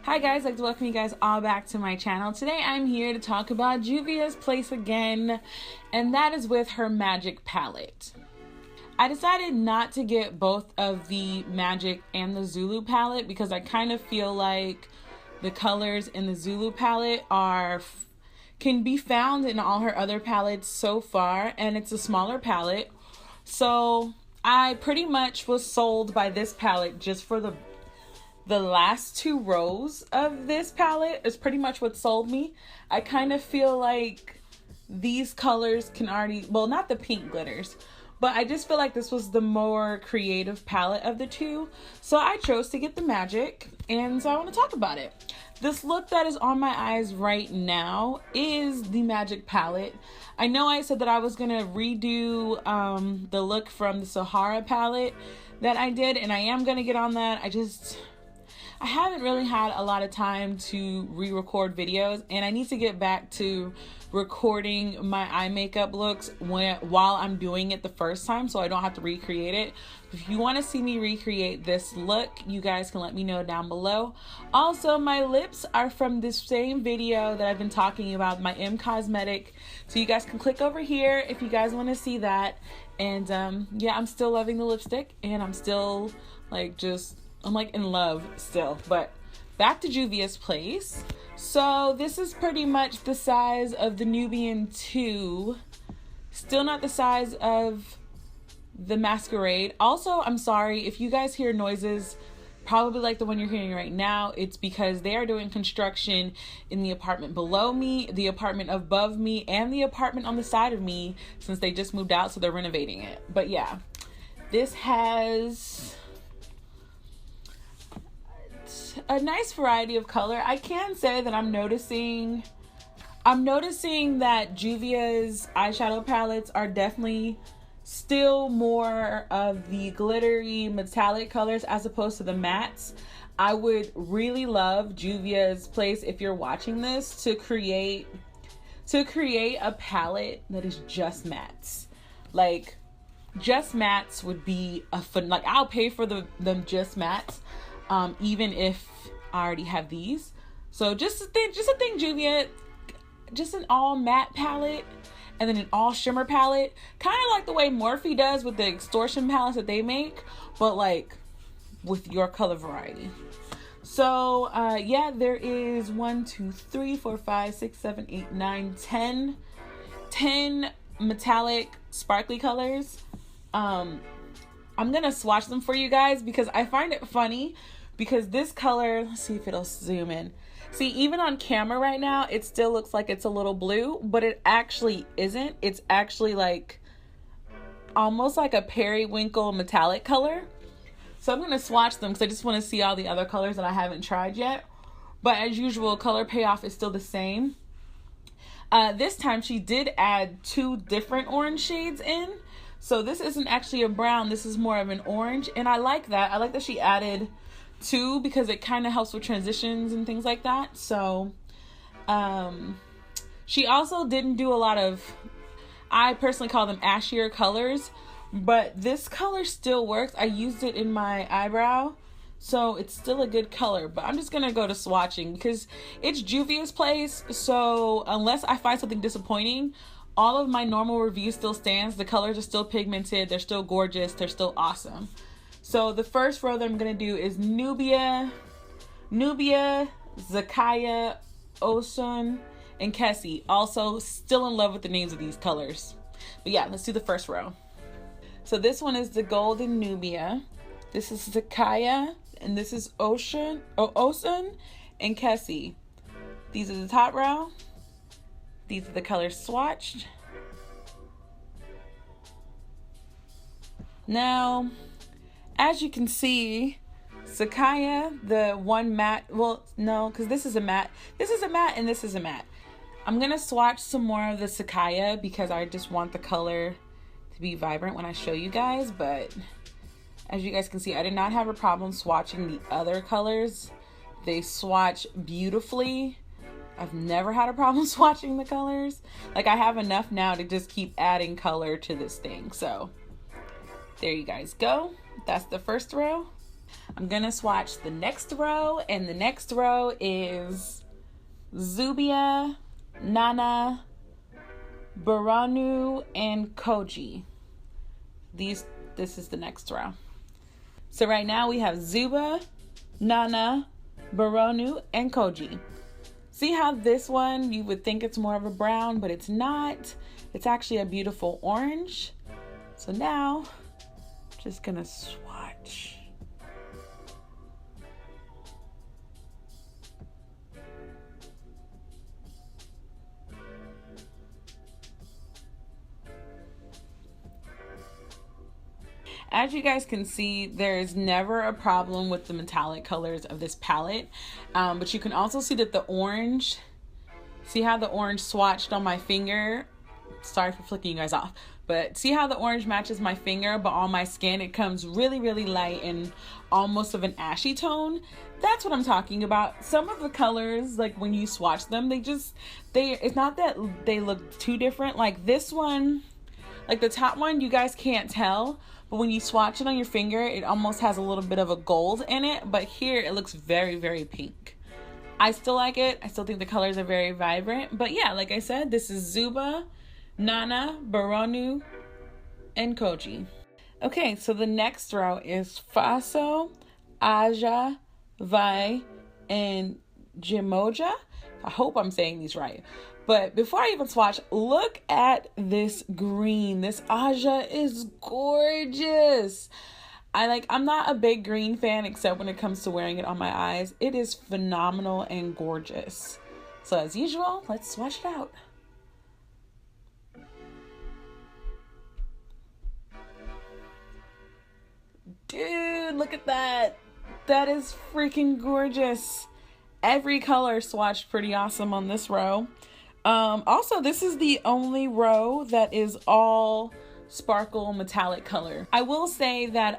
Hi guys, I'd like to welcome you guys all back to my channel. Today I'm here to talk about Juvia's place again, and that is with her Magic palette. I decided not to get both of the Magic and the Zulu palette because I kind of feel like the colors in the Zulu palette can be found in all her other palettes so far, and it's a smaller palette. So I pretty much was sold by this palette just for the last two rows of this palette is pretty much what sold me. I kind of feel like these colors can already, well, not the pink glitters, but I just feel like this was the more creative palette of the two. So I chose to get the Magic, and so I want to talk about it. This look that is on my eyes right now is the Magic palette. I know I said that I was going to redo the look from the Sahara palette that I did, and I am going to get on that. I haven't really had a lot of time to re-record videos, and I need to get back to recording my eye makeup looks while I'm doing it the first time so I don't have to recreate it. If you want to see me recreate this look, you guys can let me know down below. Also, my lips are from this same video that I've been talking about, my M Cosmetic, so you guys can click over here if you guys want to see that. And yeah, I'm still loving the lipstick, and I'm still I'm in love still. But back to Juvia's place. So this is pretty much the size of the Nubian 2. Still not the size of the Masquerade. Also, I'm sorry if you guys hear noises probably like the one you're hearing right now. It's because they are doing construction in the apartment below me, the apartment above me, and the apartment on the side of me since they just moved out, so they're renovating it. But yeah, this has a nice variety of color. I can say that I'm noticing that Juvia's eyeshadow palettes are definitely still more of the glittery metallic colors as opposed to the mattes. I would really love Juvia's place, if you're watching this, to create a palette that is just mattes. Like, just mattes would be a fun, like, I'll pay for them just mattes. Even if I already have these. So just a thing, Juvia, just an all matte palette and then an all shimmer palette, kind of like the way Morphe does with the extortion palettes that they make, but like with your color variety. So yeah, there is 1, 2, 3, 4, 5, 6, 7, 8, 9, 10 metallic sparkly colors. I'm gonna swatch them for you guys because I find it funny because this color, let's see if it'll zoom in. See, even on camera right now, it still looks like it's a little blue, but it actually isn't. It's actually like almost like a periwinkle metallic color. So I'm gonna swatch them because I just want to see all the other colors that I haven't tried yet. But as usual, color payoff is still the same. This time she did add 2 different orange shades in. So this isn't actually a brown, this is more of an orange, and I like that. I like that she added 2 because it kind of helps with transitions and things like that. So she also didn't do a lot of, I personally call them ashier colors, but this color still works. I used it in my eyebrow, so it's still a good color. But I'm just gonna go to swatching because it's Juvia's place, so unless I find something disappointing, all of my normal review still stands. The colors are still pigmented, they're still gorgeous, they're still awesome. So the first row that I'm gonna do is Nubia, Zakaya, Osun, and Kessie. Also still in love with the names of these colors. But yeah, let's do the first row. So this one is the Golden Nubia. This is Zakaya, and this is Osun and Kessie. These are the top row. These are the colors swatched. Now, as you can see, Zakaya, the one matte, well, no, because this is a matte. This is a matte and this is a matte. I'm going to swatch some more of the Zakaya because I just want the color to be vibrant when I show you guys. But as you guys can see, I did not have a problem swatching the other colors. They swatch beautifully. I've never had a problem swatching the colors. Like, I have enough now to just keep adding color to this thing. So there you guys go. That's the first row. I'm gonna swatch the next row, and the next row is Juvia, Nana, Baranu, and Koji. This is the next row. So right now we have Zuba, Nana, Baranu, and Koji. See how this one, you would think it's more of a brown, but it's not. It's actually a beautiful orange. So now, I'm just gonna swatch. As you guys can see, there's never a problem with the metallic colors of this palette. But you can also see that the orange, see how the orange swatched on my finger? Sorry for flicking you guys off. But see how the orange matches my finger, but on my skin it comes really, really light and almost of an ashy tone. That's what I'm talking about. Some of the colors, like when you swatch them, it's not that they look too different. Like this one, like the top one, you guys can't tell. But when you swatch it on your finger, it almost has a little bit of a gold in it. But here it looks very, very pink. I still like it. I still think the colors are very vibrant. But yeah, like I said, this is Zuba, Nana, Baranu, and Koji. Okay, so the next row is Faso, Aja, Vai, and Jimoja. I hope I'm saying these right. But before I even swatch, look at this green. This Aja is gorgeous. I'm not a big green fan except when it comes to wearing it on my eyes. It is phenomenal and gorgeous. So as usual, let's swatch it out. Dude, look at that. That is freaking gorgeous. Every color swatched pretty awesome on this row. Also, this is the only row that is all sparkle metallic color. I will say that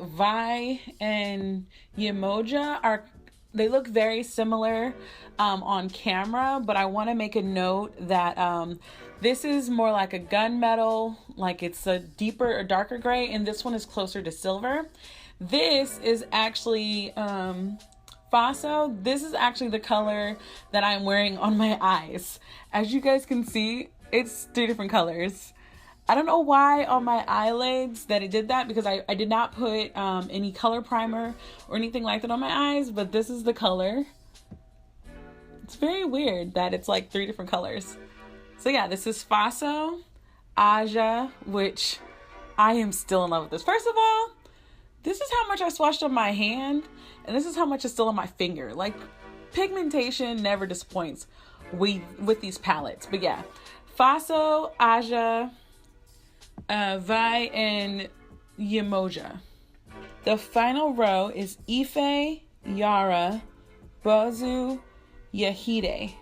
Vi and Yemoja they look very similar on camera, but I want to make a note that this is more like a gunmetal, like it's a deeper or darker gray, and this one is closer to silver. This is actually Faso. This is actually the color that I'm wearing on my eyes. As you guys can see, it's 3 different colors. I don't know why on my eyelids that it did that, because I did not put any color primer or anything like that on my eyes, but this is the color. It's very weird that it's like 3 different colors. So yeah, this is Faso, Aja, which I am still in love with this. First of all, this is how much I swatched on my hand, and this is how much is still on my finger. Like, pigmentation never disappoints with these palettes. But yeah, Faso, Aja, Vi, and Yemoja. The final row is Ife, Yara, Bozu, Yahide.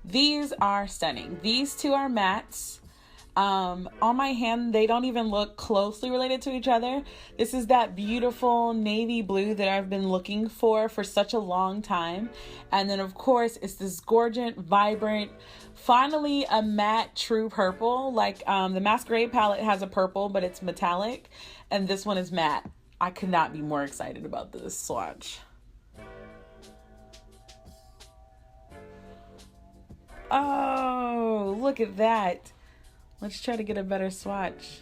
These are stunning. These 2 are mattes. On my hand, they don't even look closely related to each other. This is that beautiful navy blue that I've been looking for such a long time. And then of course, it's this gorgeous, vibrant, finally a matte true purple. Like the Masquerade palette has a purple, but it's metallic. And this one is matte. I could not be more excited about this swatch. Oh, look at that. Let's try to get a better swatch.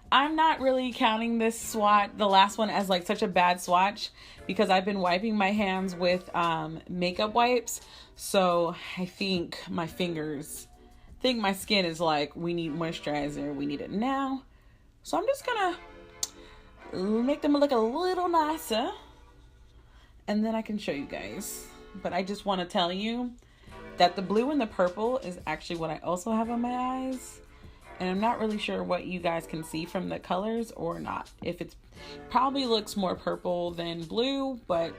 I'm not really counting this swatch, the last one, as like such a bad swatch, because I've been wiping my hands with makeup wipes. So I think my skin is like, we need moisturizer, we need it now. So I'm just gonna make them look a little nicer, and then I can show you guys. But I just want to tell you that the blue and the purple is actually what I also have on my eyes. And I'm not really sure what you guys can see from the colors or not. If it's probably looks more purple than blue, but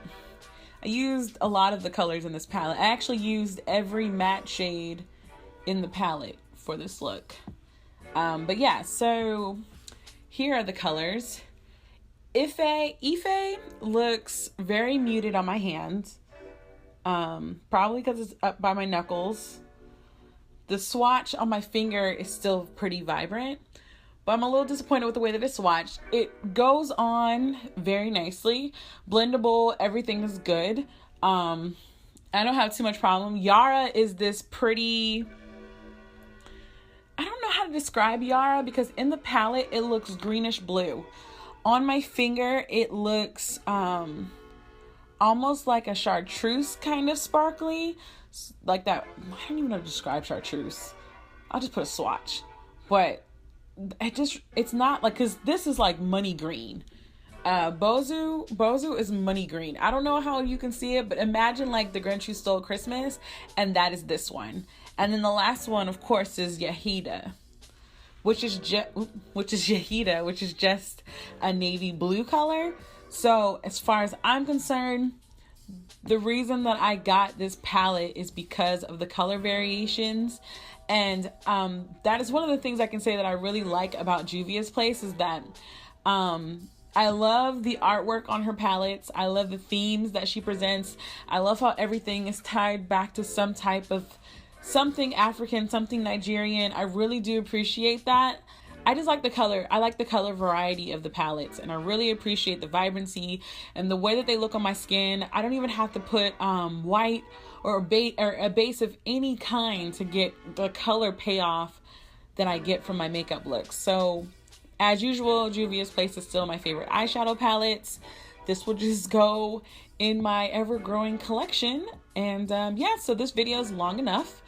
I used a lot of the colors in this palette. I actually used every matte shade in the palette for this look. But yeah, so here are the colors. Ife looks very muted on my hands. Probably because it's up by my knuckles. The swatch on my finger is still pretty vibrant, but I'm a little disappointed with the way that it's swatched. It goes on very nicely, blendable, everything is good. I don't have too much problem. Yara is this pretty, I don't know how to describe Yara because in the palette it looks greenish blue. On my finger it looks almost like a chartreuse kind of sparkly, like that. I don't even know how to describe chartreuse. I'll just put a swatch, but it's not like, because this is like money green. Bozu is money green. I don't know how you can see it, but imagine like The Grinch Who Stole Christmas, and that is this one. And then the last one, of course, is Yahida, which is Yahida, which is just a navy blue color. So as far as I'm concerned, the reason that I got this palette is because of the color variations. And that is one of the things I can say that I really like about Juvia's Place, is that I love the artwork on her palettes. I love the themes that she presents. I love how everything is tied back to some type of something African, something Nigerian. I really do appreciate that. I just like the color. I like the color variety of the palettes, and I really appreciate the vibrancy and the way that they look on my skin. I don't even have to put white or a base of any kind to get the color payoff that I get from my makeup looks. So as usual, Juvia's Place is still my favorite eyeshadow palettes. This will just go in my ever-growing collection. And yeah, so this video is long enough.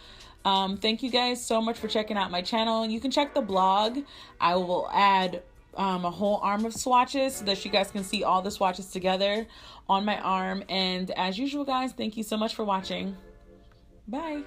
Thank you guys so much for checking out my channel. You can check the blog. I will add a whole arm of swatches so that you guys can see all the swatches together on my arm. And as usual, guys, thank you so much for watching. Bye.